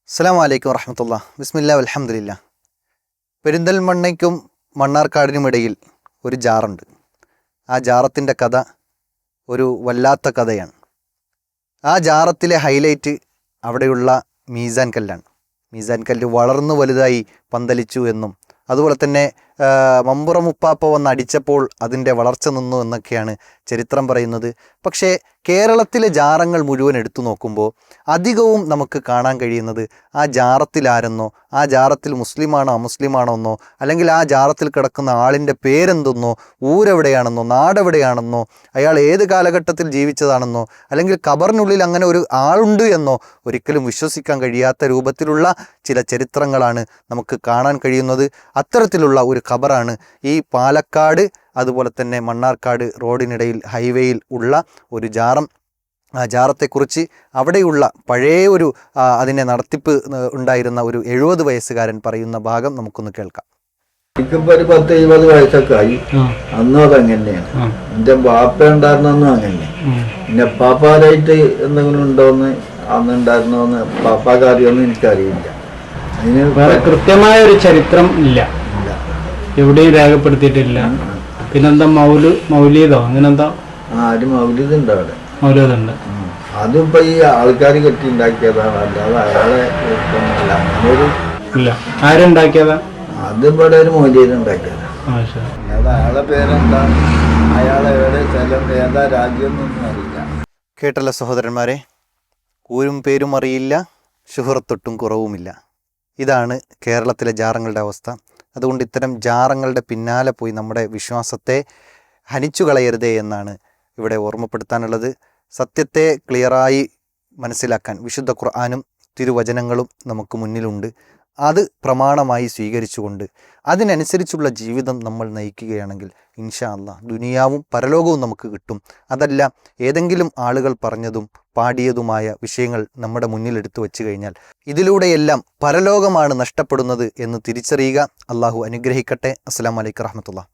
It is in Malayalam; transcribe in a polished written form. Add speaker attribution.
Speaker 1: അസ്സലാമു അലൈക്കും വറഹ്മത്തുള്ളാഹി. ബിസ്മില്ലാ വൽഹംദുലില്ലാ. പെരിന്തൽമണ്ണയ്ക്കും മണ്ണാർക്കാടിനുമിടയിൽ ഒരു ജാറുണ്ട്. ആ ജാറത്തിൻ്റെ കഥ ഒരു വല്ലാത്ത കഥയാണ്. ആ ജാറത്തിലെ ഹൈലൈറ്റ് അവിടെയുള്ള മീസാൻ കല്ലാണ്. മീസാൻ കല്ല് വളർന്നു വലുതായി പന്തലിച്ചു എന്നും അതുപോലെ തന്നെ മമ്പുറം ഉപ്പാപ്പ വന്ന് അടിച്ചപ്പോൾ അതിൻ്റെ വളർച്ച നിന്നു എന്നൊക്കെയാണ് ചരിത്രം പറയുന്നത്. പക്ഷേ കേരളത്തിലെ ജാറങ്ങൾ മുഴുവൻ എടുത്തു നോക്കുമ്പോൾ അധികവും നമുക്ക് കാണാൻ കഴിയുന്നത് ആ ജാറത്തിലാരെന്നോ ആ ജാറത്തിൽ മുസ്ലിമാണോ അമുസ്ലിമാണോ എന്നോ അല്ലെങ്കിൽ ആ ജാറത്തിൽ കിടക്കുന്ന ആളിൻ്റെ പേരെന്തെന്നോ ഊരെവിടെയാണെന്നോ നാടെവിടെയാണെന്നോ അയാൾ ഏത് കാലഘട്ടത്തിൽ ജീവിച്ചതാണെന്നോ അല്ലെങ്കിൽ ഖബറിനുള്ളിൽ അങ്ങനെ ഒരു ആളുണ്ട് എന്നോ ഒരിക്കലും വിശ്വസിക്കാൻ കഴിയാത്ത രൂപത്തിലുള്ള ചില ചരിത്രങ്ങളാണ് നമുക്ക് കാണാൻ കഴിയുന്നത്. അത്തരത്തിലുള്ള ഒരു ഖബറാണ് ഈ പാലക്കാട് അതുപോലെ തന്നെ മണ്ണാർക്കാട് റോഡിനിടയിൽ ഹൈവേയിൽ ഉള്ള ഒരു ജാറം. ആ ജാറത്തെക്കുറിച്ച് അവിടെയുള്ള പഴയ ഒരു അതിനെ നടത്തിപ്പ് ഉണ്ടായിരുന്ന ഒരു 70 വയസ്സുകാരൻ പറയുന്ന ഭാഗം നമുക്കൊന്ന് കേൾക്കാം.
Speaker 2: എനിക്കിപ്പോ ഒരു 10-20 വയസ്സൊക്കെ ആയി. അന്നും അതങ്ങനെയാണ്. എന്റെ ബാപ്പ ഉണ്ടായിരുന്നൊന്നും അങ്ങനെ. പിന്നെ പാപ്പാരായിട്ട് എന്തെങ്കിലും ഉണ്ടോന്ന് അന്നുണ്ടായിരുന്നോന്ന് പാപ്പാക്കാരിയൊന്നും എനിക്കറിയില്ല. അതിന്
Speaker 3: വേറെ കൃത്യമായ ഒരു ചരിത്രം ഇല്ല, എവിടെയും രേഖപ്പെടുത്തിയിട്ടില്ല. പിന്നെന്താ മൗലീദോ അങ്ങനെന്താ?
Speaker 2: ഒരു മൗലീദ് ഉണ്ട് അവിടെ.
Speaker 3: മൗലീദുണ്ട്.
Speaker 2: അതിപ്പോ ഈ ആൾക്കാർ കെട്ടി ഉണ്ടാക്കിയതാണ്, അല്ലാതെ അയാളെ
Speaker 3: ഇല്ല. ആരുണ്ടാക്കിയതാ?
Speaker 2: അതിവിടെ ഒരു മൗലീദ് ഉണ്ടാക്കിയതാണ്. അല്ലാതെ അയാളെ പേരെന്താ, അയാളെ എവിടെ സ്ഥലം ഏതാ രാജ്യം എന്നൊന്നും അറിയില്ല.
Speaker 1: കേട്ടല്ലോ സഹോദരന്മാരെ, ഊരും പേരും അറിയില്ല, ശുഹറത്തൊട്ടും കുറവുമില്ല. ഇതാണ് കേരളത്തിലെ ജാറങ്ങളുടെ അവസ്ഥ. അതുകൊണ്ട് ഇത്തരം ജാറങ്ങളുടെ പിന്നാലെ പോയി നമ്മുടെ വിശ്വാസത്തെ ഹനിച്ചു കളയരുതേ എന്നാണ് ഇവിടെ ഓർമ്മപ്പെടുത്താനുള്ളത്. സത്യത്തെ ക്ലിയറായി മനസ്സിലാക്കാൻ വിശുദ്ധ ഖുർആനും തിരുവചനങ്ങളും നമുക്ക് മുന്നിലുണ്ട്. അത് പ്രമാണമായി സ്വീകരിച്ചുകൊണ്ട് അതിനനുസരിച്ചുള്ള ജീവിതം നമ്മൾ നയിക്കുകയാണെങ്കിൽ ഇൻഷാ അല്ലാഹ് ദുനിയാവും പരലോകവും നമുക്ക് കിട്ടും. അതല്ല ഏതെങ്കിലും ആളുകൾ പറഞ്ഞതും പാടിയതുമായ വിഷയങ്ങൾ നമ്മുടെ മുന്നിൽ എടുത്തു വച്ചു കഴിഞ്ഞാൽ ഇതിലൂടെയെല്ലാം പരലോകമാണ് നഷ്ടപ്പെടുന്നത് എന്ന് തിരിച്ചറിയുക. അള്ളാഹു അനുഗ്രഹിക്കട്ടെ. അസ്സലാമു അലൈക്കും വറഹ്മത്തുള്ളാഹി.